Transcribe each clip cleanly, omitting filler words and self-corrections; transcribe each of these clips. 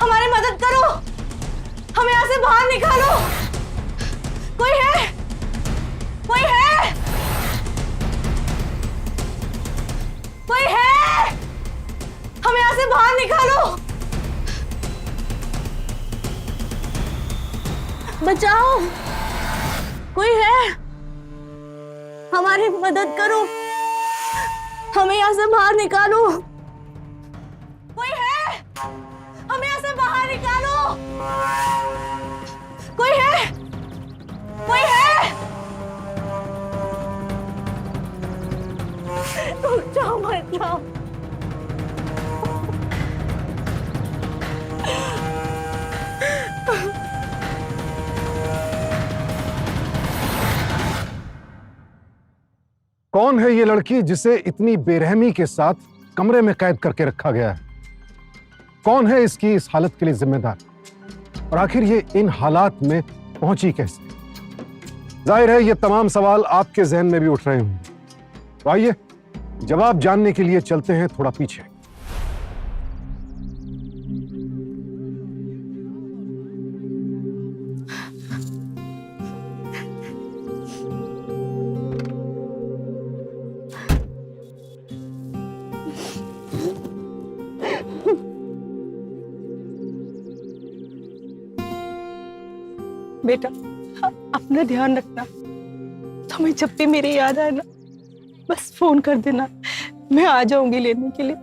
हमारी मदद करो, हमें यहाँ से बाहर निकालो। कोई है? कोई है? कोई है? हमें यहाँ से बाहर निकालो। बचाओ, कोई है? हमारी मदद करो, हमें यहाँ से बाहर निकालो। कोई है? हमें यहाँ से बाहर निकालो। कोई है? कोई है? रुक जाओ, मत जाओ। कौन है ये लड़की जिसे इतनी बेरहमी के साथ कमरे में कैद करके रखा गया है? कौन है इसकी इस हालत के लिए जिम्मेदार? और आखिर ये इन हालात में पहुंची कैसे? जाहिर है ये तमाम सवाल आपके जहन में भी उठ रहे होंगे। तो आइए जवाब जानने के लिए चलते हैं थोड़ा पीछे। बेटा, अपना ध्यान रखना। तुम्हें जब भी मेरी याद आए ना, बस फोन कर देना, मैं आ जाऊंगी लेने के लिए।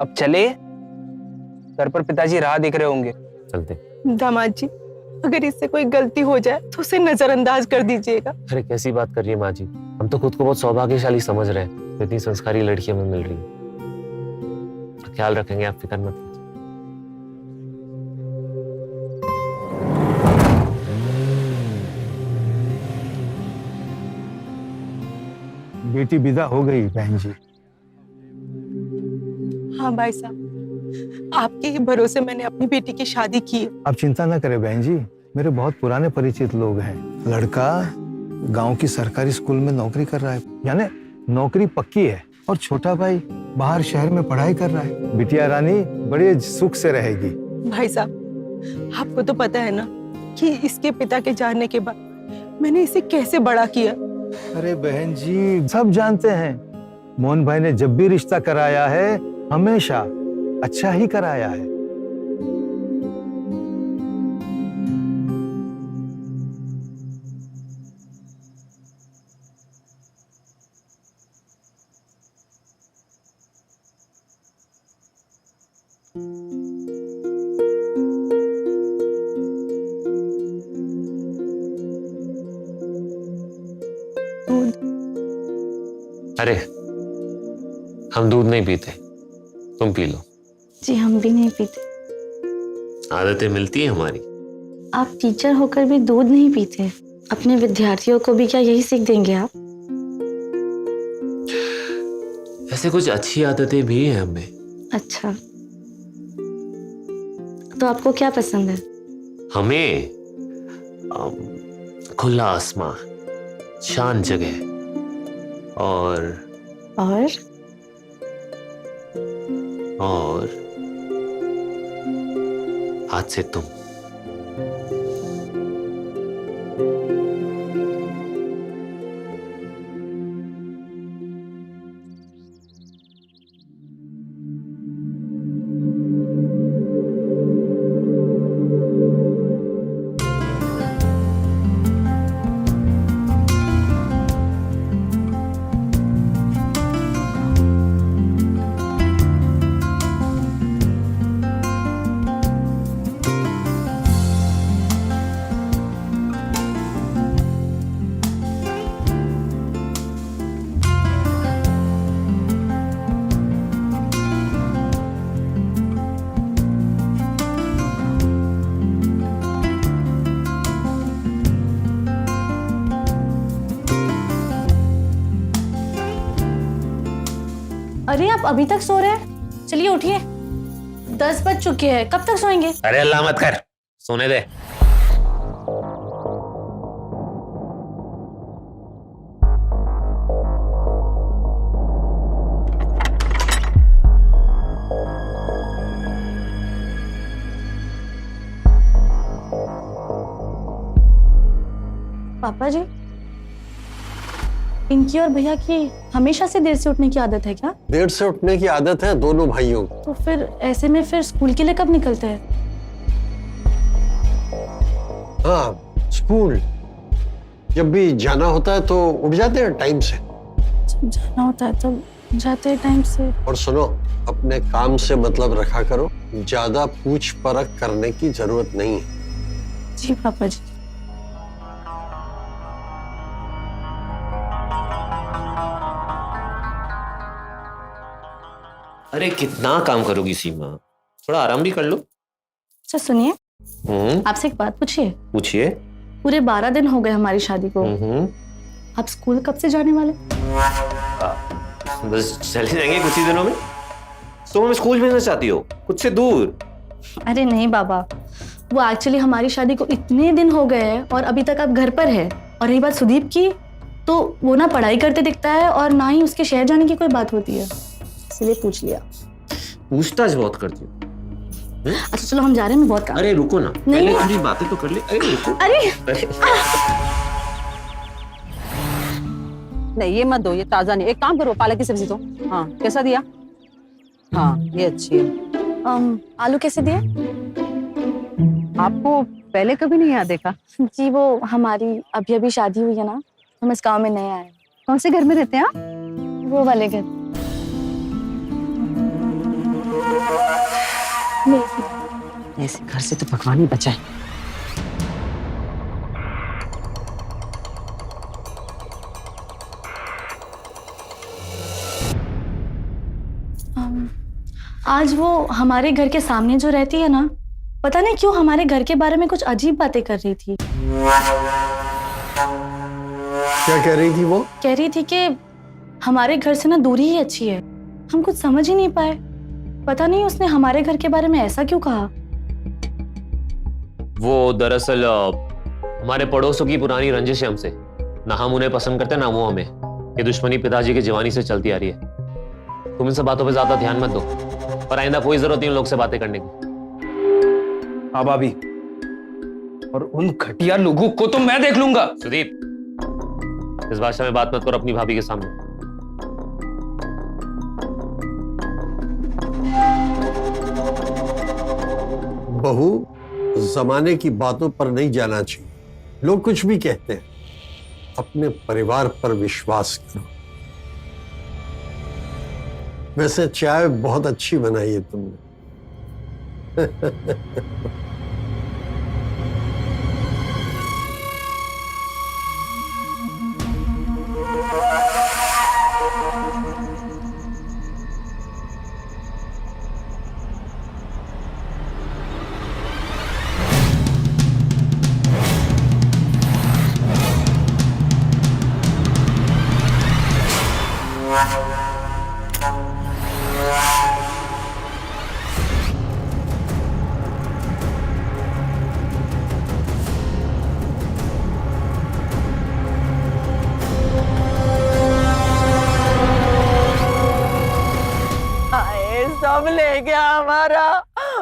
अब चले, घर पर पिताजी राह देख रहे होंगे। चलते। दामाद जी, अगर इससे कोई गलती हो जाए तो उसे नजरअंदाज कर दीजिएगा। अरे कैसी बात कर रही है माँ जी, हम तो खुद को बहुत सौभाग्यशाली समझ रहे हैं, इतनी संस्कारी लड़की हमें मिल रही है। ख्याल रखेंगे, आप फिक्र मत कीजिए। बेटी विदा हो गई बहन जी। हाँ भाई साहब, आपके ही भरोसे मैंने अपनी बेटी की शादी की है। आप चिंता ना करें बहन जी, मेरे बहुत पुराने परिचित लोग हैं। लड़का गांव की सरकारी स्कूल में नौकरी कर रहा है, यानी नौकरी पक्की है। और छोटा भाई बाहर शहर में पढ़ाई कर रहा है। बिटिया रानी बड़े सुख से रहेगी। भाई साहब, आपको तो पता है ना कि इसके पिता के जाने के बाद मैंने इसे कैसे बड़ा किया। अरे बहन जी, सब जानते हैं, मोहन भाई ने जब भी रिश्ता कराया है हमेशा अच्छा ही कराया है। अरे हम दूध नहीं पीते, तुम पी लो। जी हम भी नहीं पीते। आदतें मिलती है हमारी। आप टीचर होकर भी दूध नहीं पीते, अपने विद्यार्थियों को भी क्या यही सीख देंगे आप? ऐसे कुछ अच्छी आदतें भी हैं हमें। अच्छा, तो आपको क्या पसंद है? हमें खुला आसमां, शांत जगह और आज से तुम। अरे आप अभी तक सो रहे हैं? चलिए उठिए, 10 बज चुके हैं, कब तक सोएंगे? अरे अल्लाह मत कर, सोने दे। पापा जी, इनकी और भैया की हमेशा से देर से उठने की आदत है क्या? देर से उठने की आदत है दोनों भाइयों को। तो फिर ऐसे में फिर स्कूल के लिए कब निकलते हैं? हाँ, स्कूल जब भी जाना होता है तो उठ जाते हैं टाइम से। जब जाना होता है तब जाते हैं टाइम से। और सुनो, अपने काम से मतलब रखा करो, ज्यादा पूछ परख करने की जरूरत नहीं है। जी पापा जी। अरे कितना काम करोगी सीमा, थोड़ा आराम भी कर लो। अच्छा सुनिए, आपसे एक बात पूछिए। पूछिए। पूरे 12 दिन हो गए हमारी शादी को। आप स्कूल कब से जाने वाले? बस चले जाएंगे कुछ ही दिनों में। तुम स्कूल भेजना चाहती हो खुद से दूर? अरे नहीं बाबा, वो एक्चुअली हमारी शादी को इतने दिन हो गए हैं और अभी तक आप घर पर है। और रही बात सुदीप की, तो वो ना पढ़ाई करते दिखता है और ना ही उसके शहर जाने की कोई बात होती है, इसलिए पूछ लिया। पूछताछ बहुत करती हो। अच्छा चलो हम जा रहे हैं, मैं बहुत काम। अरे रुको ना, नहीं। पहले थोड़ी बातें तो कर ले। अरे रुको। अरे नहीं ये मत दो, ये ताजा नहीं। एक काम करो, पालक की सब्जी दो। हाँ कैसा दिया? हाँ ये अच्छी है। आलू कैसे दिए? आपको पहले कभी नहीं यहाँ देखा? जी वो हमारी अभी अभी शादी हुई है ना, हम इस गांव में नए आए। कौन से घर में रहते हैं आप? वो वाले घर। ऐसे घर से तो भगवान ही बचाए। आज वो हमारे घर के सामने जो रहती है ना, पता नहीं क्यों हमारे घर के बारे में कुछ अजीब बातें कर रही थी। क्या कह रही थी वो? कह रही थी कि हमारे घर से ना दूरी ही अच्छी है। हम कुछ समझ ही नहीं पाए, पता नहीं उसने हमारे घर के बारे में ऐसा क्यों कहा। वो दरअसल हमारे पड़ोसों की पुरानी रंजिश है हमसे। ना हम उन्हें पसंद करते ना वो हमें। ये दुश्मनी पिताजी की जवानी से चलती आ रही है। तुम इन सब बातों पे ज्यादा ध्यान मत दो, पर आइंदा कोई जरूरत नहीं उन लोग से बातें करने की। हाँ भाभी, और उन घटिया लोगों को तो मैं देख लूंगा। सुदीप, इस भाषा में बात मत करो अपनी भाभी के सामने। बहू, जमाने की बातों पर नहीं जाना चाहिए। लोग कुछ भी कहते हैं, अपने परिवार पर विश्वास करो। वैसे चाय बहुत अच्छी बनाई है तुमने। सब ले गया हमारा,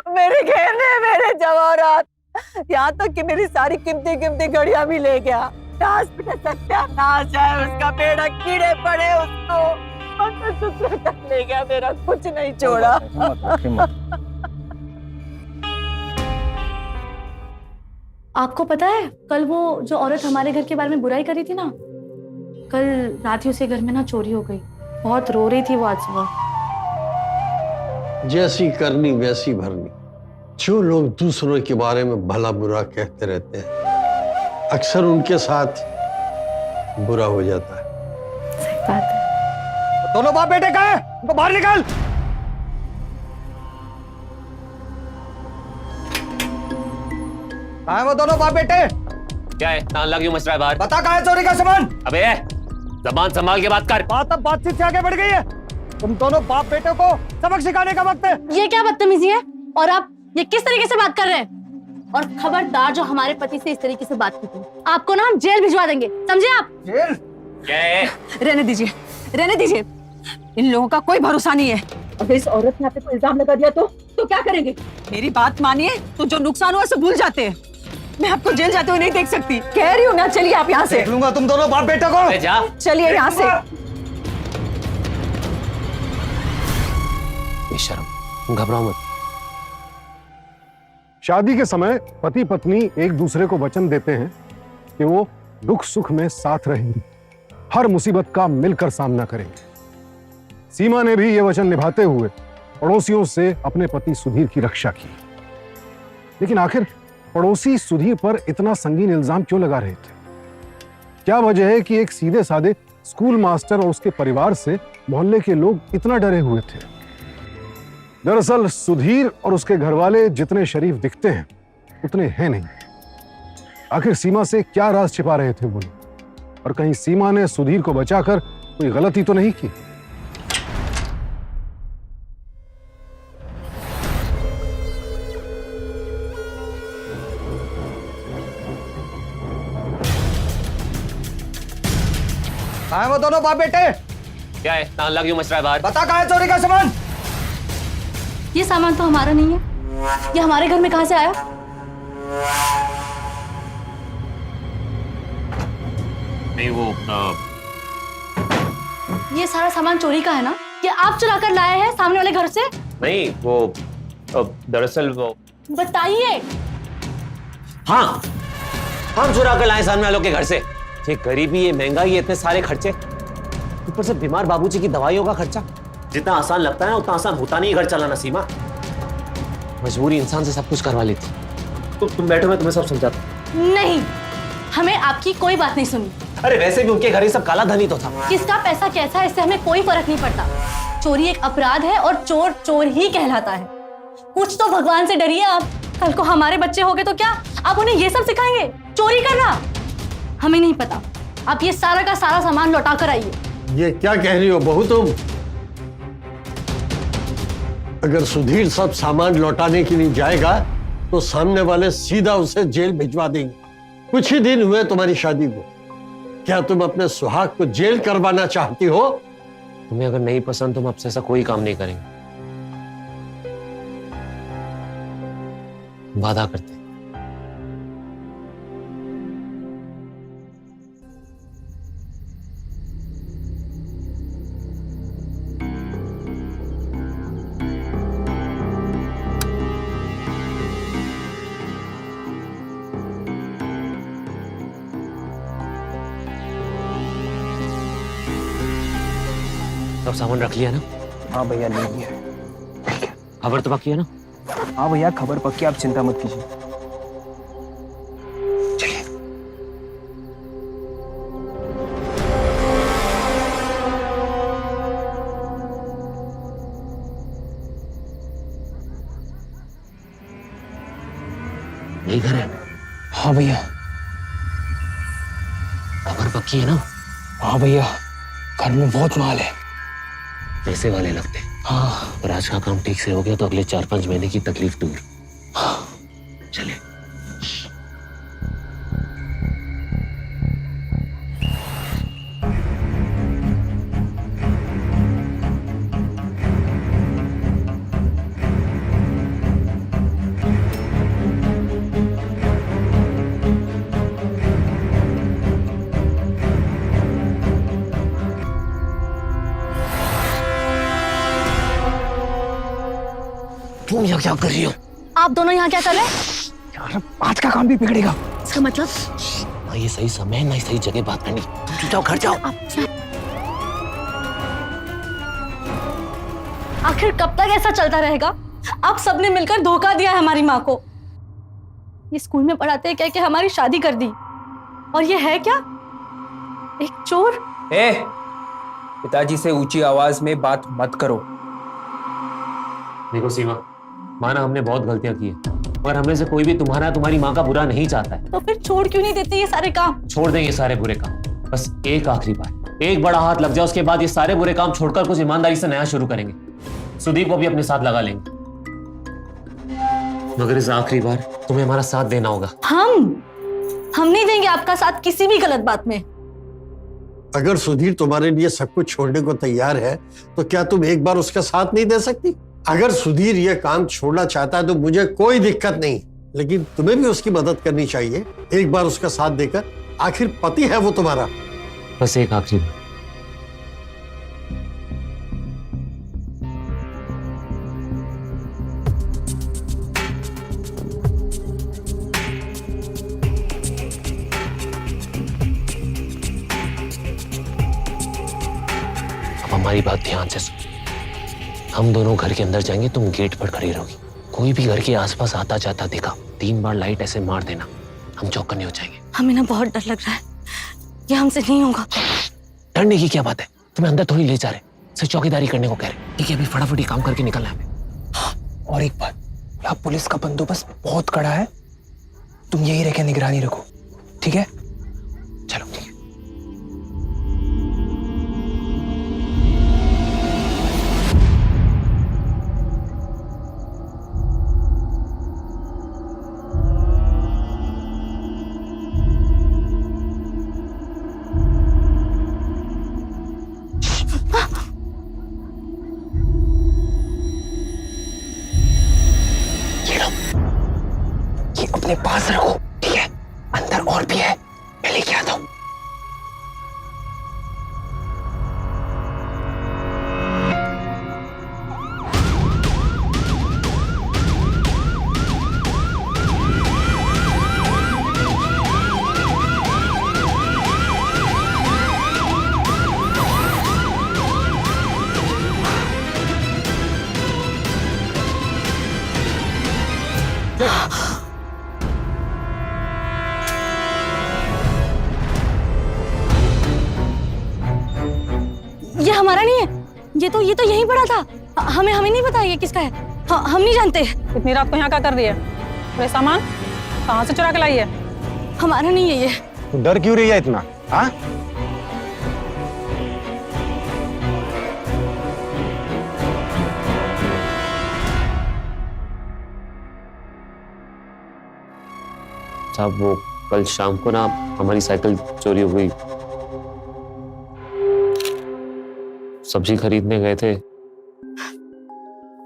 मेरे गहने, मेरे जवाहरात, यहाँ तक कि मेरी सारी कीमती कीमती घड़ियां भी ले गया। नाश पिटा सत्यानाश है उसका, बेड़ा कीड़े पड़े उसको, मंगलसूत्र तक ले गया मेरा, कुछ नहीं छोड़ा। आपको पता है कल वो जो औरत हमारे घर के बारे में बुराई करी थी ना, कल रात ही उसे घर में ना चोरी हो गई। बहुत रो रही थी वो आज सुबह। जैसी करनी वैसी भरनी। जो लोग दूसरों के बारे में भला बुरा कहते रहते हैं, अक्सर उनके साथ बुरा हो जाता है। सही बात है। दोनों बाप बेटे कहाँ हैं? उनको बाहर निकाल। कहाँ हैं वो दोनों बाप बेटे? क्या है, ताला क्यों मच रहा है बाहर? बता कहाँ है चोरी का सामान? अबे जबान संभाल के बात कर। बात अब बातचीत से आगे बढ़ गई है। तुम दोनों बाप बेटे को सबक सिखाने का वक्त है। ये क्या बदतमीजी है? और आप ये किस तरीके से बात कर रहे हैं? और खबरदार जो हमारे पति से इस तरीके से बात की थी, आपको ना हम जेल भिजवा देंगे, समझे आप? जेल? क्या है? रहने दीजिए, रहने दीजिए। इन लोगों का कोई भरोसा नहीं है। अगर इस औरत ने आप पे कोई इल्जाम लगा दिया तो क्या करेंगे? मेरी बात मानिए तो जो नुकसान हुआ उसे भूल जाते हैं। मैं आपको जेल जाते हुए नहीं देख सकती, कह रही हूँ ना। चलिए आप यहाँ से, देख लूंगा तुम दोनों बाप बेटा को। अरे जा। चलिए यहाँ से। बेशर्म, घबराओ मत। शादी के समय पति पत्नी एक दूसरे को वचन देते हैं कि वो दुख सुख में साथ रहेंगे, हर मुसीबत का मिलकर सामना करेंगे। सीमा ने भी ये वचन निभाते हुए पड़ोसियों से अपने पति सुधीर की रक्षा की। लेकिन आखिर पड़ोसी सुधीर पर इतना संगीन इल्जाम क्यों लगा रहे थे? क्या वजह है कि एक सीधे साधे स्कूल मास्टर और उसके परिवार से मोहल्ले के लोग इतना डरे हुए थे? दरअसल सुधीर और उसके घरवाले जितने शरीफ दिखते हैं उतने हैं नहीं। आखिर सीमा से क्या राज छिपा रहे थे वो लोग? और कहीं सीमा ने सुधीर को बचाकर कोई गलती तो नहीं की? कहाँ है वो दोनों बाप बेटे? क्या है, ताला क्यों मच रहा है बाहर? बता कहाँ है चोरी का सामान? ये सामान तो हमारा नहीं है। ये हमारे घर में कहाँ से आया? नहीं वो ये सारा सामान चोरी का है ना? ये आप चुरा कर लाए हैं सामने वाले घर से? नहीं वो दरअसल वो बताइए। हाँ, हम चुरा कर लाए सामने वालों के घर से। ये गरीबी, ये महंगाई, ये इतने सारे खर्चे, ऊपर से बीमार बाबूजी की दवाइयों का खर्चा। जितना आसान लगता है ना उतना आसान होता नहीं घर चलाना सीमा। मजबूरी इंसान से सब कुछ करवा लेती। तुम बैठो, मैं तुम्हें सब समझाता हूं। नहीं, हमें आपकी कोई बात नहीं सुनी। अरे वैसे भी उनके घर ही सब काला धन ही तो था। किसका पैसा कैसा है इससे हमें कोई फर्क नहीं पड़ता। चोरी एक अपराध है और चोर चोर ही कहलाता है। कुछ तो भगवान से डरिए आप। कल को हमारे बच्चे हो गए तो क्या आप उन्हें ये सब सिखाएंगे, चोरी करना? हमें नहीं पता। आप ये सारा का सारा सामान लौटा कर आइए। ये क्या कह रही हो बहू तुम? अगर सुधीर सब सामान लौटाने के लिए जाएगा तो सामने वाले सीधा उसे जेल भिजवा देंगे। कुछ ही दिन हुए तुम्हारी शादी को, क्या तुम अपने सुहाग को जेल करवाना चाहती हो? तुम्हें अगर नहीं पसंद तो हम आपसे ऐसा कोई काम नहीं करेंगे, वादा करते। सब सामान रख लिया ना? हाँ भैया, ले लिया। खबर तो बाकी है ना? हाँ भैया, खबर पक्की, आप चिंता मत कीजिए। यही घर है? हाँ भैया। खबर पक्की है ना? हाँ भैया, घर में बहुत माल है। पैसे वाले लगते हैं। हाँ, और आज का काम ठीक से हो गया तो अगले 4-5 महीने की तकलीफ दूर। हाँ, चले। तुम यहाँ क्या कर रही हो? आप दोनों यहाँ क्या कर रहे हैं? यार आज का काम भी बिगड़ेगा। इसका मतलब? ना ये सही समय है ना ये सही जगह बात करनी। तुम जाओ घर जाओ। आखिर कब तक ऐसा चलता रहेगा? आप सबने मिलकर धोखा दिया है हमारी माँ को। ये स्कूल में पढ़ाते हैं कह के हमारी शादी कर दी, और ये है क्या? एक चोर। पिताजी से ऊंची आवाज में बात मत करो। देखो सीमा, माना हमने बहुत गलतियां की है, पर हमने से कोई भी तुम्हारी माँ का बुरा नहीं चाहता है। तो फिर छोड़ क्यों नहीं देते ये सारे काम? छोड़ देंगे ये सारे बुरे काम, बस एक आखिरी बार, एक बड़ा हाथ लग जाए, उसके बाद ये सारे बुरे काम छोड़कर कुछ ईमानदारी से नया शुरू करेंगे। सुदीप को भी अपने साथ लगा लेंगे, मगर इस आखिरी बार तुम्हें हमारा साथ देना होगा। हम नहीं देंगे आपका साथ किसी भी गलत बात में। अगर सुधीर तुम्हारे लिए सब कुछ छोड़ने को तैयार है तो क्या तुम एक बार उसका साथ नहीं दे सकती? अगर सुधीर ये काम छोड़ना चाहता है तो मुझे कोई दिक्कत नहीं, लेकिन तुम्हें भी उसकी मदद करनी चाहिए, एक बार उसका साथ देकर। आखिर पति है वो तुम्हारा। बस एक आखिरी बात, अब हमारी बात ध्यान से सुन। हम दोनों घर के अंदर जाएंगे, तुम गेट पर खड़ी रहोगी। कोई भी घर के आसपास आता जाता देखा, 3 बार लाइट ऐसे मार देना, हम चौकन्ने हो जाएंगे। हमें ना बहुत डर लग रहा है, ये हमसे नहीं होगा। डरने की क्या बात है, तुम्हें अंदर थोड़ी ले जा रहे, सिर्फ चौकीदारी करने को कह रहे। ठीक है, अभी फटाफट काम करके निकलना है हमें। और एक बात, यहाँ पुलिस का बंदोबस्त बहुत कड़ा है, तुम यही रह के निगरानी रखो, ठीक है? चलो ठीक है। ये अपने पास रखो, ठीक है? अंदर और भी है, मैं लेके आता हूँ। ये हमारा नहीं है, ये तो यहीं पड़ा था। हमें नहीं पता ये किसका है। हम नहीं जानते। इतनी रात को यहाँ क्या कर रही है? ये सामान कहाँ से चुरा के लाई है? हमारा नहीं है ये। तो डर क्यों रही है इतना? हाँ, साहब वो कल शाम को ना हमारी साइकिल चोरी हो गई। सब्जी खरीदने गए थे,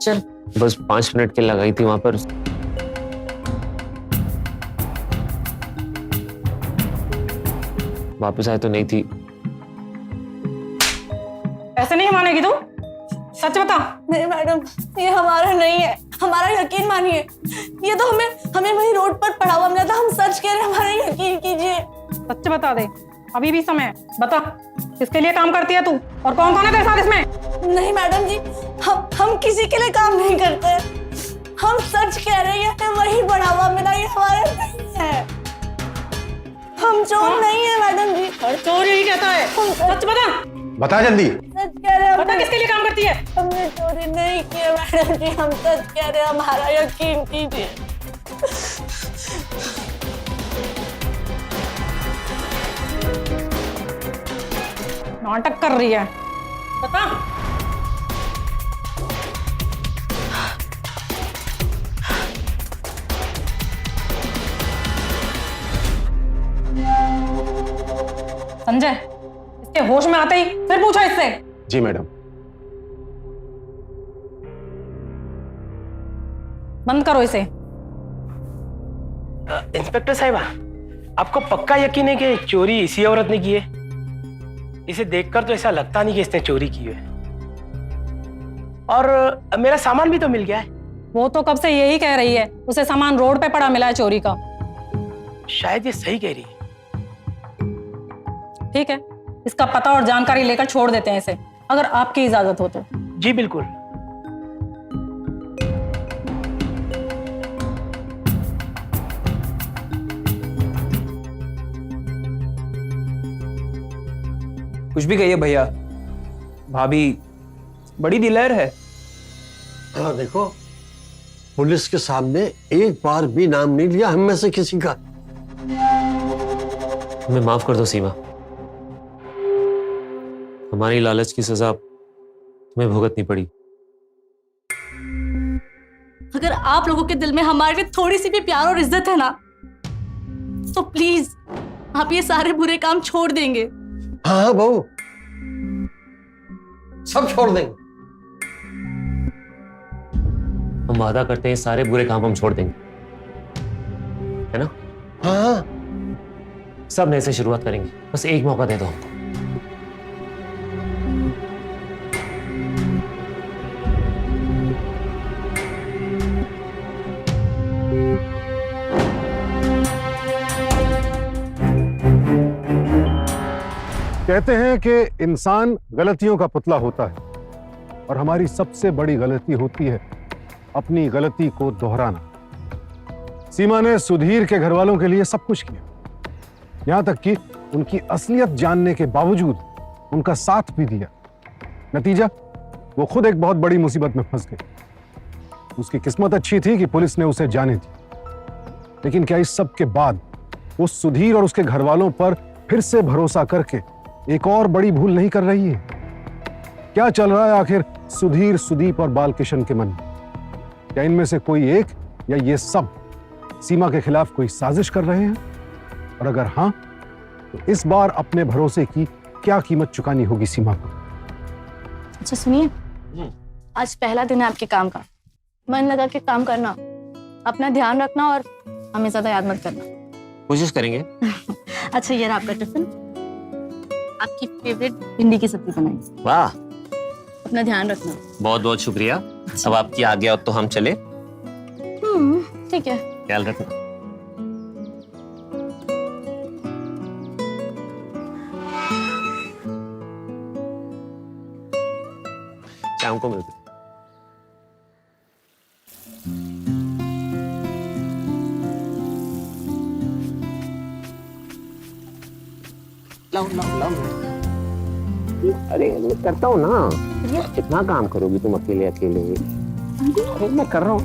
चल बस 5 मिनट के लगाई थी वहां पर। वापस आए तो नहीं थी। ऐसे नहीं मानेगी तू, सच बता। नहीं मैडम, ये हमारा नहीं है, हमारा यकीन मानिए। ये तो हमें वही रोड पर पड़ा हुआ मिला था। हम सच कह रहे हैं, हमारा यकीन कीजिए। सच बता दे, अभी भी समय है। बता, किसके लिए काम करती है तू और कौन कौन है तेरे साथ इसमें? नहीं मैडम जी, हम किसी के लिए काम नहीं करते। हम सच कह रहे हैं, हमें वही पड़ा हुआ मिला, ये हमारा नहीं है। हम चोर नहीं है मैडम जी। और चोर यही कहता है, सच बता। बता जल्दी। सच कह रहे हैं, बता किसके लिए काम करती है? हमने चोरी नहीं की है मैडम जी। हम सच कह रहे हैं, हमारा यकीन कीजिए। नाटक कर रही है, बता। संजय, इसके होश में आते ही फिर पूछो इससे। जी मैडम। बंद करो इसे। इंस्पेक्टर साहिबा, आपको पक्का यकीन है कि चोरी इसी औरत ने की है? इसे देखकर तो ऐसा लगता नहीं कि इसने चोरी की है। और मेरा सामान भी तो मिल गया है। वो तो कब से यही कह रही है, उसे सामान रोड पे पड़ा मिला है चोरी का। शायद ये सही कह रही है। ठीक है, इसका पता और जानकारी लेकर छोड़ देते हैं इसे, अगर आपकी इजाजत हो तो। जी बिल्कुल। कुछ भी कहिए भैया, भाभी बड़ी दिलेर है। हाँ देखो, पुलिस के सामने एक बार भी नाम नहीं लिया हम में से किसी का। हमें माफ कर दो सीमा, हमारी लालच की सजा तुम्हें भुगतनी पड़ी। अगर आप लोगों के दिल में हमारे लिए थोड़ी सी भी प्यार और इज्जत है ना, तो प्लीज आप ये सारे बुरे काम छोड़ देंगे। हाँ बहू, सब छोड़ देंगे। हम वादा करते हैं सारे बुरे काम हम छोड़ देंगे। है ना? हाँ, सब नए से शुरुआत करेंगे, बस एक मौका दे दो हमको। कहते हैं कि इंसान गलतियों का पुतला होता है और हमारी सबसे बड़ी गलती होती है अपनी गलती को दोहराना। सीमा ने सुधीर के घर वालों के लिए सब कुछ किया, यहां तक कि उनकी असलियत जानने के बावजूद उनका साथ भी दिया। नतीजा, वो खुद एक बहुत बड़ी मुसीबत में फंस गई। उसकी किस्मत अच्छी थी कि पुलिस ने उसे जाने दी, लेकिन क्या इस सब के बाद वो सुधीर और उसके घर वालों पर फिर से भरोसा करके एक और बड़ी भूल नहीं कर रही है? क्या चल रहा है आखिर सुधीर, सुदीप और बालकिशन के मन में? क्या इनमें से कोई एक या ये सब सीमा के खिलाफ कोई साजिश कर रहे हैं? और अगर हां, तो इस बार अपने भरोसे की क्या कीमत चुकानी होगी सीमा को? अच्छा सुनिए, आज पहला दिन है आपके काम का। मन लगा के काम करना, अपना ध्यान रखना और हमें ज्यादा याद मत करना। कोशिश करेंगे। अच्छा ये रहा आपका टिफिन, आपकी फेवरेट भिंडी की सब्जी बनाई। वाह, अपना ध्यान रखना। बहुत बहुत शुक्रिया। अब आपकी आज्ञा हो तो हम चले। ठीक है। ख्याल रखना। शाम को मिलते। अरे मैं करता हूँ ना, कितना काम करोगी तुम अकेले अकेले? अरे मैं कर रहा हूँ।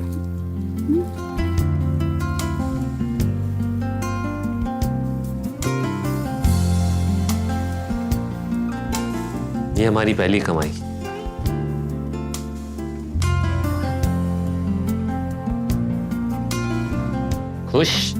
ये हमारी पहली कमाई। खुश?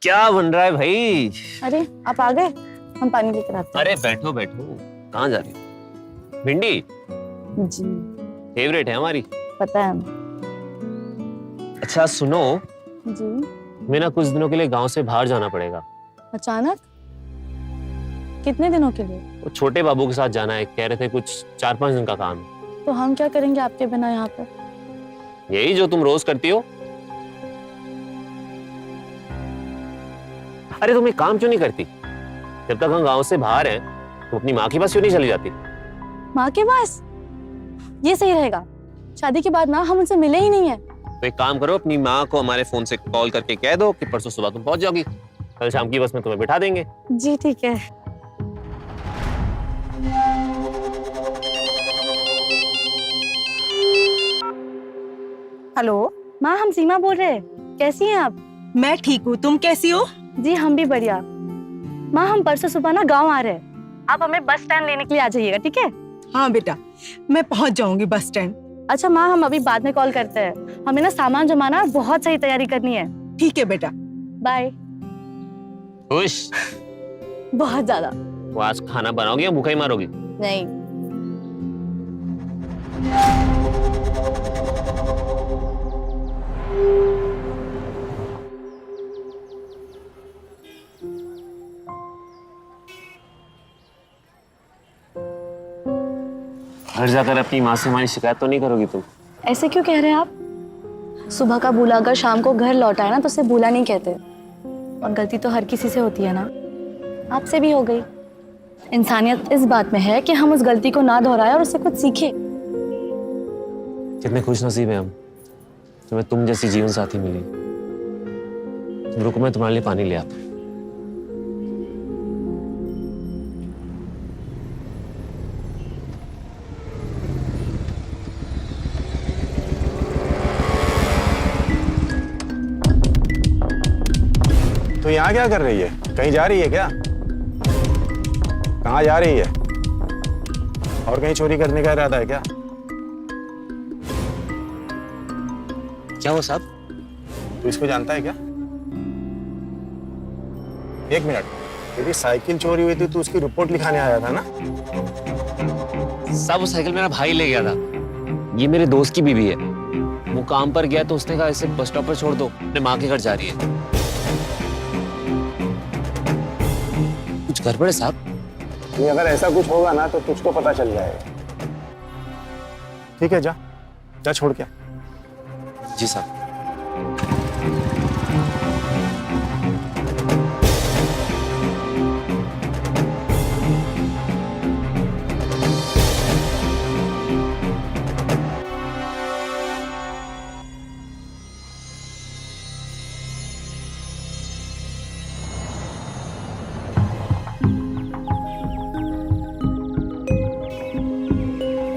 क्या बन रहा है भाई? अरे आप आ गए, हम पानी लेकर आते हैं। अरे बैठो बैठो, कहाँ जा रही हो? भिंडी जी फेवरेट है हमारी। पता है। अच्छा सुनो, जी मैं ना कुछ दिनों के लिए गांव से बाहर जाना पड़ेगा। अचानक? कितने दिनों के लिए? वो छोटे बाबू के साथ जाना है, कह रहे थे कुछ 4-5 दिन का काम है। तो हम क्या करेंगे आपके बिना यहाँ पर? यही जो तुम रोज करती हो। अरे तुम एक काम क्यों नहीं करती? जब तक हम गांव से बाहर हैं, तो अपनी माँ के पास क्यों नहीं चली जाती? माँ के पास? ये सही रहेगा। शादी के बाद ना हम उनसे मिले ही नहीं है। तो एक काम करो, अपनी माँ को हमारे फोन से कॉल करके कह दो कि परसों सुबह तुम पहुंच जाओगी, कल शाम की बस में तुम्हें बिठा देंगे। जी ठीक है। हेलो, माँ हम सीमा बोल रहे हैं, कैसी हैं आप? मैं ठीक हूँ, तुम कैसी हो? जी हम भी बढ़िया। माँ हम परसों सुबह ना गांव आ रहे हैं, आप हमें बस स्टैंड लेने के लिए आ जाइएगा, ठीक है? हाँ बेटा, मैं पहुँच जाऊंगी बस स्टैंड। अच्छा माँ हम अभी बाद में कॉल करते हैं, हमें ना सामान जमाना और बहुत सही तैयारी करनी है। ठीक है बेटा। बाय। खुश? बहुत ज्यादा। वो आज खाना बनाओगी या भूखा ही मारोगी? नहीं। घर जाकर अपनी माँ से हमारी शिकायत तो नहीं करोगी तुम? ऐसे क्यों कह रहे हैं आप? सुबह का भूला अगर शाम को घर लौटा है ना तो उसे भूला नहीं कहते। और गलती तो हर किसी से होती है ना, आपसे भी हो गई। इंसानियत इस बात में है कि हम उस गलती को ना दोहराए और उससे कुछ सीखे। कितने खुश नसीब है हम, तुम्हें तुम जैसी जीवन साथी मिली। तुम रुको, मैं तुम्हारे लिए पानी ले आता हूं। तो यहाँ क्या कर रही है? कहीं जा रही है क्या? कहाँ जा रही है? और कहीं चोरी करने का इरादा है क्या? क्या हुआ साहब? तू इसको जानता है क्या? एक मिनट, तेरी साइकिल चोरी हुई थी तो उसकी रिपोर्ट लिखाने आया था ना? साहब वो साइकिल मेरा भाई ले गया था। ये मेरे दोस्त की बीवी है। वो काम पर गया तो उसने कहा इसे बस स्टॉप पर छोड़ दो, अपने माँ के घर जा रही है। कुछ गड़बड़ है साहब? ये अगर ऐसा कुछ होगा ना तो तुझको पता चल जाएगा। ठीक है, जा जा छोड़ के आ। जी साहब।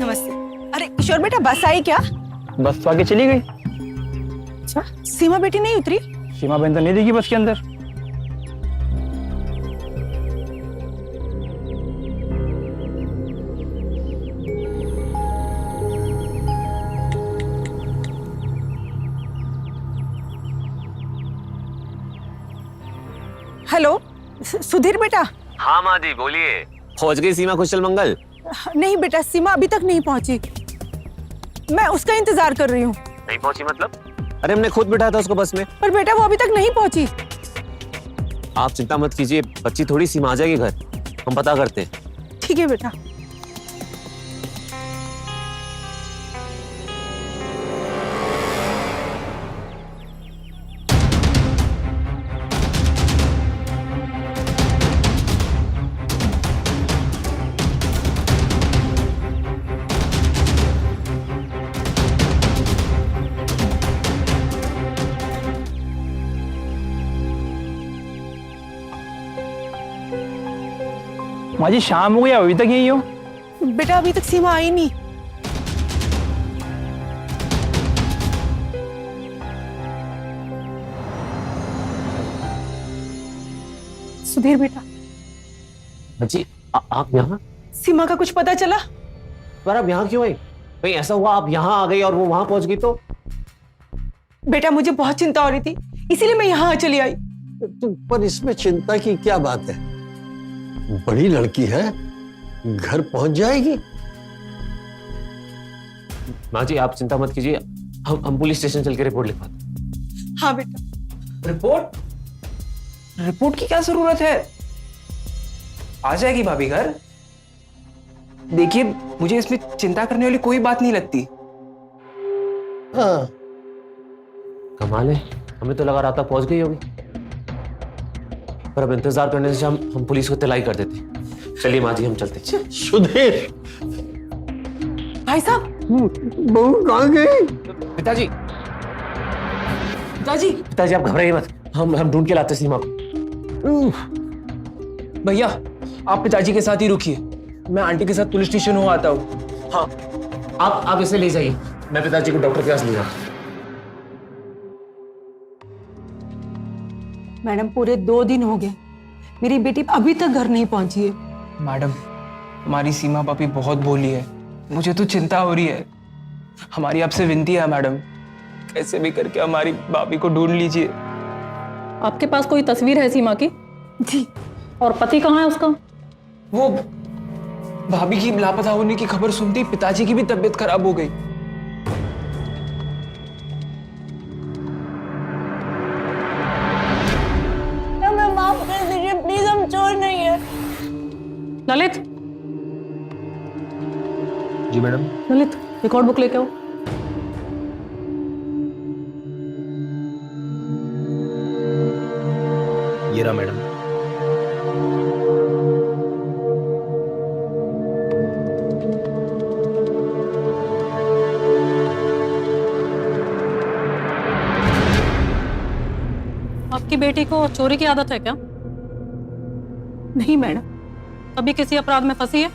नमस्ते। अरे किशोर बेटा, बस आई क्या? बस तो आगे चली गई। अच्छा, सीमा बेटी नहीं उतरी? सीमा बहन तो नहीं दिखी बस के अंदर। हेलो, सुधीर बेटा। हाँ माँ जी बोलिए। पहुंच गई सीमा कुशल मंगल? नहीं बेटा, सीमा अभी तक नहीं पहुंची। मैं उसका इंतजार कर रही हूँ। नहीं पहुंची मतलब? अरे हमने खुद बिठाया था उसको बस में। पर बेटा वो अभी तक नहीं पहुंची। आप चिंता मत कीजिए, बच्ची थोड़ी सीमा आ जाएगी घर, हम पता करते हैं। ठीक है बेटा। माँ जी शाम हो गई, अभी तक यही हो? बेटा अभी तक सीमा आई नहीं। सुधीर बेटा। बच्ची आप यहाँ? सीमा का कुछ पता चला? पर आप यहाँ क्यों आई? कहीं ऐसा हुआ आप यहाँ आ गई और वो वहां पहुंच गई तो? बेटा मुझे बहुत चिंता हो रही थी, इसीलिए मैं यहाँ चली आई। पर इसमें चिंता की क्या बात है? बड़ी लड़की है, घर पहुंच जाएगी। माँ जी आप चिंता मत कीजिए, हम पुलिस स्टेशन चल के रिपोर्ट लिखवाते। हाँ बेटा। रिपोर्ट? रिपोर्ट की क्या जरूरत है? आ जाएगी भाभी घर। देखिए मुझे इसमें चिंता करने वाली कोई बात नहीं लगती। हाँ, कमाल है, हमें तो लगा रात पहुंच गई होगी। पर अब इंतजार करने से हम पुलिस को इत्तलाई कर देते। चलिए माँ जी हम चलते। सुधीर। भाई साहब। बहू कहाँ गई? पिताजी पिताजी आप घबराइए मत, हम ढूंढ के लाते सीमा को। भैया आप पिताजी के साथ ही रुकिए, मैं आंटी के साथ पुलिस स्टेशन हो आता हूँ। हाँ आप इसे ले जाइए, मैं पिताजी को डॉक्टर के पास ले जाऊँ। मैडम पूरे 2 दिन हो गए, मेरी बेटी अभी तक घर नहीं पहुंची है। मैडम हमारी सीमा पापी बहुत भोली है, मुझे तो चिंता हो रही है। हमारी आपसे विनती है मैडम, कैसे भी करके हमारी भाभी को ढूंढ लीजिए। आपके पास कोई तस्वीर है सीमा की? जी। और पति कहाँ है उसका? वो भाभी की लापता होने की खबर सुनती पिताजी की भी तबीयत खराब हो गई। हमें माफ कर दीजिए प्लीज, हम चोर नहीं है। ललित। जी मैडम। ललित रिकॉर्ड बुक लेके आओ। ये रहा मैडम। आपकी बेटी को चोरी की आदत है क्या? नहीं मैडम। कभी किसी अपराध में फंसी है?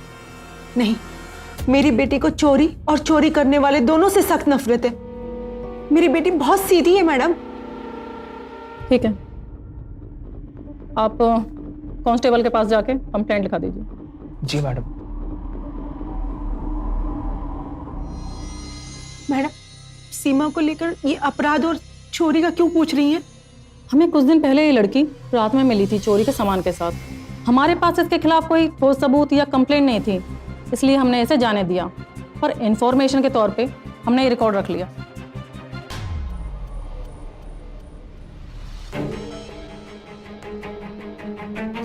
नहीं, मेरी बेटी को चोरी और चोरी करने वाले दोनों से सख्त नफरत है। मेरी बेटी बहुत सीधी है मैडम। ठीक है, आप कांस्टेबल के पास जाके कंप्लेंट लिखा दीजिए। जी मैडम। मैडम सीमा को लेकर ये अपराध और चोरी का क्यों पूछ रही हैं? हमें कुछ दिन पहले ये लड़की रात में मिली थी चोरी के सामान के साथ। हमारे पास इसके खिलाफ कोई ठोस सबूत या कंप्लेंट नहीं थी, इसलिए हमने इसे जाने दिया, पर इंफॉर्मेशन के तौर पे हमने ये रिकॉर्ड रख लिया।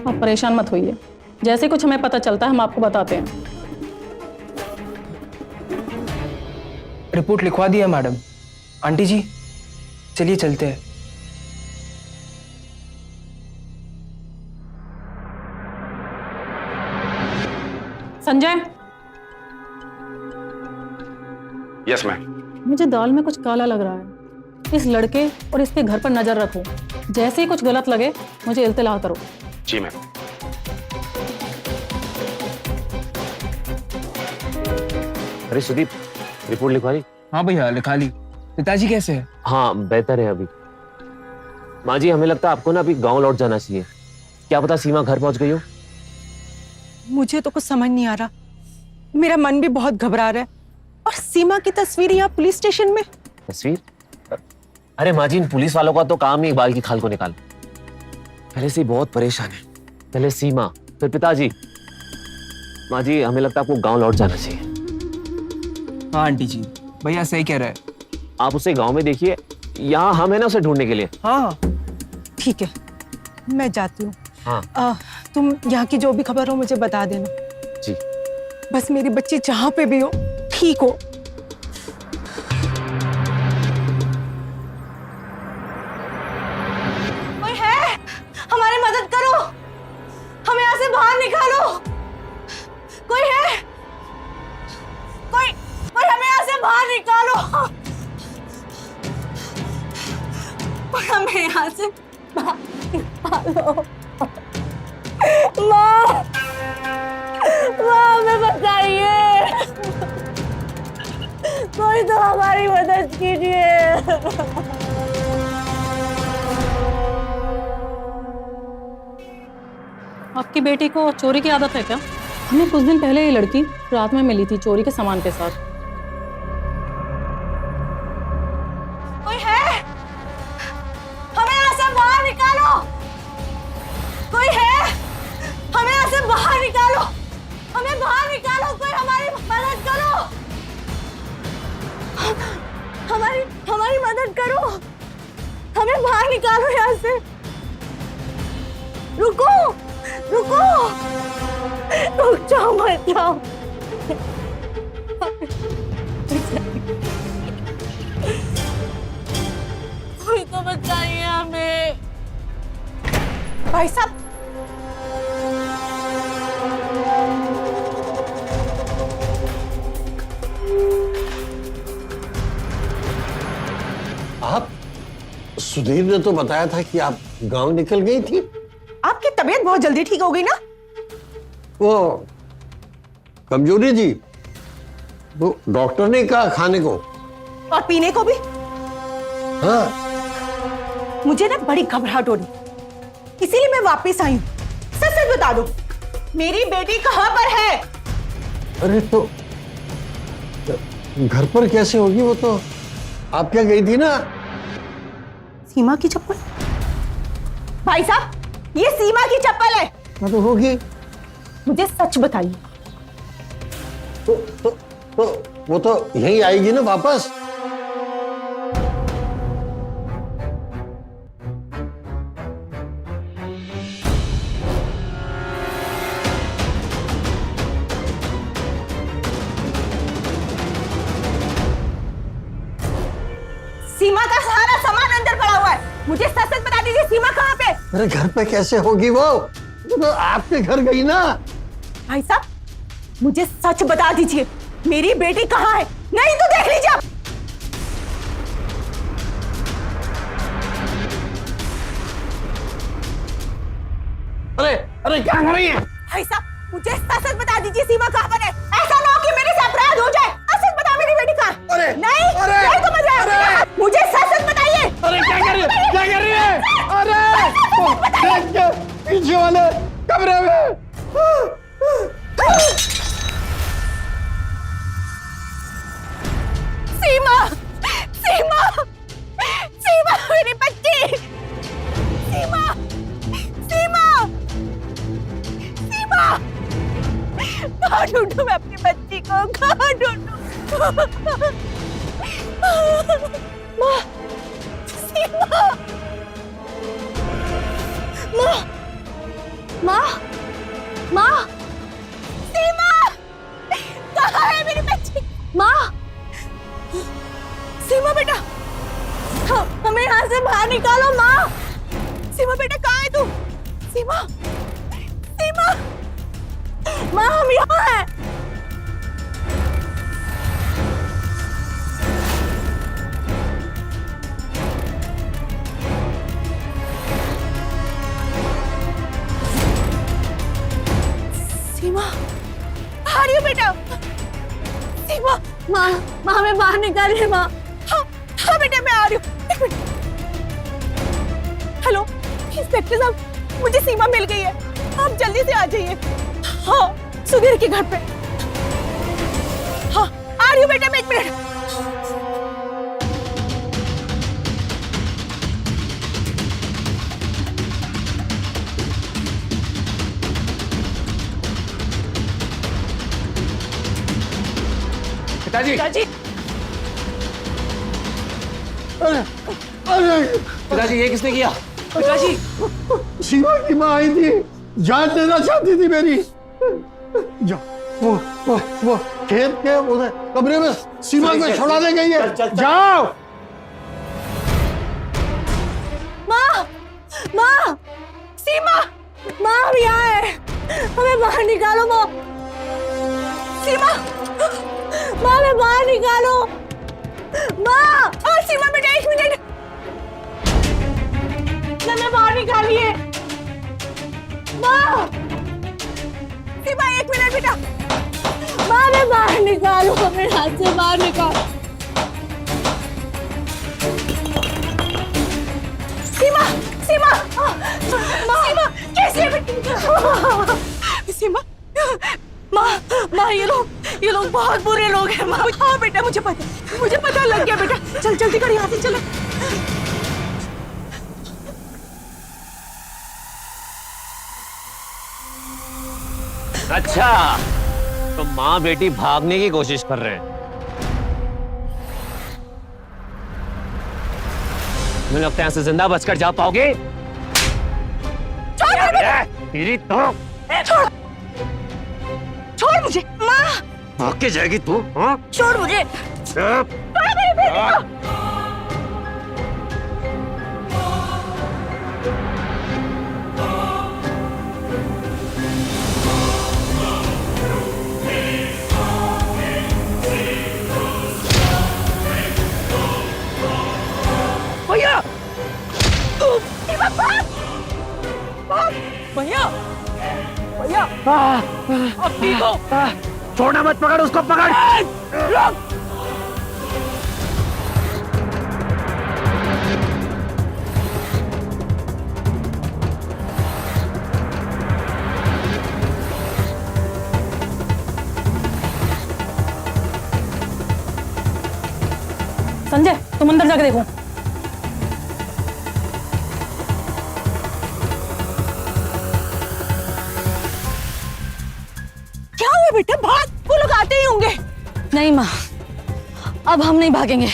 आप परेशान मत होइए, जैसे कुछ हमें पता चलता है हम आपको बताते हैं। रिपोर्ट लिखवा दी है मैडम। आंटी जी चलिए चलते हैं। Sanjay, yes ma'am. मुझे दाल में कुछ काला लग रहा है। इस लड़के और इसके घर पर नजर रखो, जैसे ही कुछ गलत लगे मुझे इल्तिला करो। जी मैम। अरे सुदीप, रिपोर्ट लिखवा ली? हाँ भैया लिखा ली। पिताजी कैसे है? हाँ बेहतर है अभी। माँ जी हमें लगता है आपको ना अभी गांव लौट जाना चाहिए। क्या पता सीमा घर पहुंच गई हो। मुझे तो कुछ समझ नहीं आ रहा, मेरा मन भी बहुत घबरा रहा है। और सीमा की तस्वीर यहाँ पुलिस स्टेशन में। तस्वीर? अरे माँ जी, इन पुलिस वालों का तो काम ही इकबाल की खाल को निकाल। पहले से ही बहुत परेशान है, पहले सीमा फिर पिताजी। माँ जी हमें लगता है आपको गांव लौट जाना चाहिए। हाँ आंटी जी, भैया सही कह रहे हैं। आप उसे गांव में देखिए, यहाँ हम है ना उसे ढूंढने के लिए। हाँ ठीक है, मैं जाती हूँ। हाँ तुम यहाँ की जो भी खबर हो मुझे बता देना। जी। बस मेरी बच्ची जहाँ पे भी हो ठीक हो। कोई है? हमारी मदद करो, हमें यहाँ से बाहर निकालो। कोई है? कोई हमें यहाँ से बाहर निकालो। कोई हमें यहाँ से बाहर निकालो। माँ, हमें बताइए, कोई तो हमारी मदद कीजिए। आपकी बेटी को चोरी की आदत है क्या? हमें कुछ दिन पहले ये लड़की रात में मिली थी चोरी के सामान के साथ। कोई है? हमें यहाँ से बाहर निकालो। कोई है? हमें यहाँ से बाहर निकालो। हमें बाहर निकालो, कोई हमारी मदद करो। हमारी मदद करो, हमें बाहर निकालो यहाँ से। रुको, रुक जाओ, मत जाओ। कोई तो बचाइए हमें। भाई साहब, आप सुधीर ने तो बताया था कि आप गांव निकल गई थी। आपकी तबीयत बहुत जल्दी ठीक हो गई ना? वो कमजोरी जी, वो डॉक्टर ने कहा खाने को और पीने को भी। हाँ मुझे ना बड़ी घबराहट हो रही, इसीलिए मैं वापस आई हूँ। सच सच बता दो, मेरी बेटी कहाँ पर है? अरे तो घर पर कैसे होगी, वो तो आप क्या गई थी ना। सीमा की चप्पल? भाई साहब, ये सीमा की चप्पल है। हाँ तो होगी। मुझे सच बताइए। तो वो तो यहीं आएगी ना वापस। सीमा का सारा सामान अंदर पड़ा हुआ है, मुझे सच सच बता दीजिए सीमा कहाँ पे? अरे घर पे कैसे होगी वो तो आपके घर गई ना। भाई साहब, मुझे सच बता दीजिए, मेरी बेटी कहाँ है? नहीं तो देख लीजिए आप। अरे क्या कर रही है? भाई साहब, मुझे सच बता दीजिए सीमा कहाँ पर है। ऐसा ना हो कि मेरे से अपराध हो जाए। सच बता, मेरी बेटी कहाँ है? अरे नहीं तो मजा, मुझे सच बताइए। अरे क्या कर रही है? क्या कर रही है? अरे देख के पीछे वाले कमरे में। सीमा, सीमा, सीमा, मेरी बच्ची। ढूंढूं मैं अपनी बच्ची को, कहाँ ढूंढूं? माँ, सीमा, माँ, माँ, माँ, सीमा, कहाँ है मेरी बच्ची? माँ, सीमा बेटा, हमें यहाँ से बाहर निकालो माँ। सीमा बेटा कहाँ है तू? सीमा, सीमा, माँ हम यहाँ हैं। सीमा, आ रही हो बेटा? सीमा, माँ, माँ हमें बाहर निकालिए माँ। हाँ, हाँ बेटा मैं आ रही हूँ। एक मिनट। हेलो, इंस्पेक्टर साहब, मुझे सीमा मिल गई है, आप जल्दी से आ जाइए। हाँ, सुधीर के घर पे। हाँ, आ रही हूँ बेटा मैं, एक मिनट। पिताजी, पिताजी, अरे पिताजी ये किसने किया? पिताजी, सीमा की माँ आई थी, जान देना चाहती थी मेरी। जा, वो खेत के उधर कमरे में सीमा को छुड़ाने गई है। जाओ। माँ, माँ, सीमा, माँ हम यहाँ है, हमें बाहर निकालो माँ। सीमा, माँ हमें बाहर निकालो। माँ, और सीमा बेटा एक मिनट, हमें बाहर निकालिए। माँ, सीमा एक मिनट बेटा, माँ हमें बाहर निकालो, हमें हाथ से बाहर निकालो। सीमा, सीमा, सीमा कैसे है बेटी? सीमा, माँ, माँ ये लोग बहुत बुरे लोग हैं माँ। हाँ बेटा मुझे पता लग गया बेटा। चल जल्दी कर यहाँ से चले। अच्छा, तो माँ बेटी भागने की कोशिश कर रहे हैं। मुझे लगता है यहाँ से जिंदा बचकर जा पाओगे? तेरी तो छोड़ मुझे माँ, भाग के जाएगी तू? हाँ? छोड़ मुझे। भैया, भैया, भैया, अब ठीक हो? छोड़ना मत, पकड़ उसको, पकड़। संजय तुम अंदर जाके देखो। क्या हुआ बेटा? भाग, वो लोग आते ही होंगे। नहीं माँ, अब हम नहीं भागेंगे,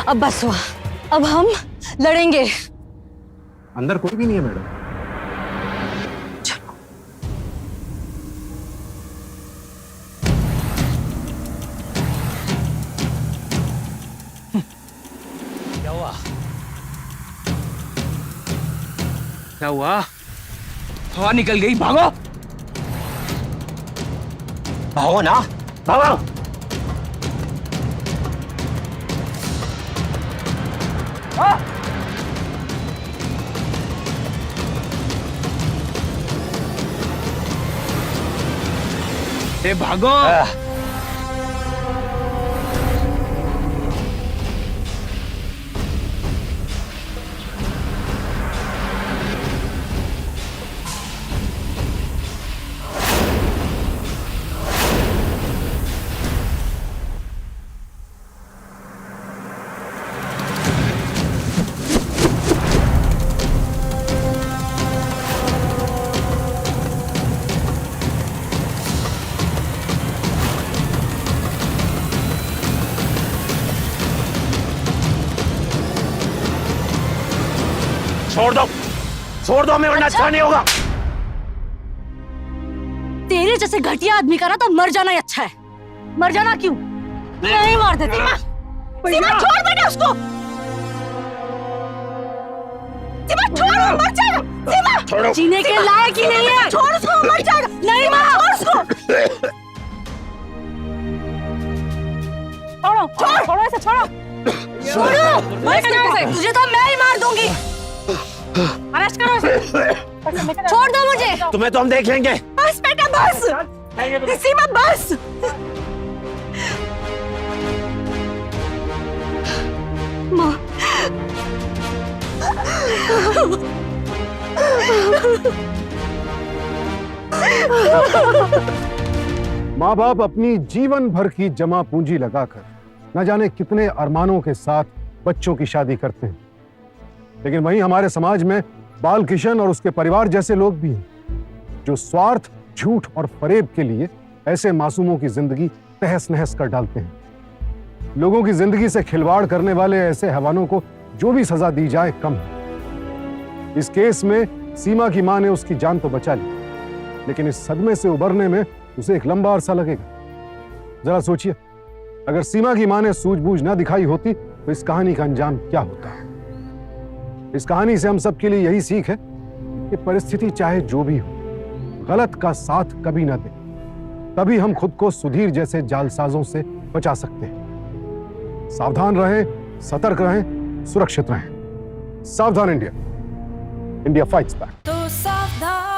अब बस हुआ, अब हम लड़ेंगे। अंदर कोई भी नहीं है मैडम। क्या हुआ? हवा निकल गई, भागो भागो ना, भागो। भागो। छोड़ दो हमें, वरना अच्छा नहीं होगा। तेरे जैसे घटिया आदमी का ना तो मर जाना ही अच्छा है। मर जाना क्यों? नहीं मार देती। सीमा छोड़ बेटा उसको। सीमा छोड़, वो मर जाएगा। सीमा जीने के लायक ही नहीं है। छोड़ उसको, मर जाएगा। नहीं मार, छोड़ उसको। छोड़ो इसे, छोड़ो। तुझे तो मैं ही मार दूंगी। अरेस्ट करो इसे। छोड़ दो मुझे। तुम्हें तो हम देख लेंगे। बस बेटा बस। सीमा बस। माँ। माँ बाप अपनी जीवन भर की जमा पूंजी लगाकर न जाने कितने अरमानों के साथ बच्चों की शादी करते हैं, लेकिन वहीं हमारे समाज में बाल किशन और उसके परिवार जैसे लोग भी हैं जो स्वार्थ, झूठ और फरेब के लिए ऐसे मासूमों की जिंदगी तहस नहस कर डालते हैं। लोगों की जिंदगी से खिलवाड़ करने वाले ऐसे हैवानों को जो भी सजा दी जाए कम है। इस केस में सीमा की मां ने उसकी जान तो बचा ली, लेकिन इस सदमे से उबरने में उसे एक लंबा अरसा लगेगा। जरा सोचिए, अगर सीमा की मां ने सूझबूझ न दिखाई होती तो इस कहानी का अंजाम क्या होता। इस कहानी से हम सबके लिए यही सीख है कि परिस्थिति चाहे जो भी हो, गलत का साथ कभी ना दें, तभी हम खुद को सुधीर जैसे जालसाजों से बचा सकते हैं। सावधान रहें, सतर्क रहें, सुरक्षित रहें। सावधान इंडिया, इंडिया फाइट्स बैक। तो सावधान।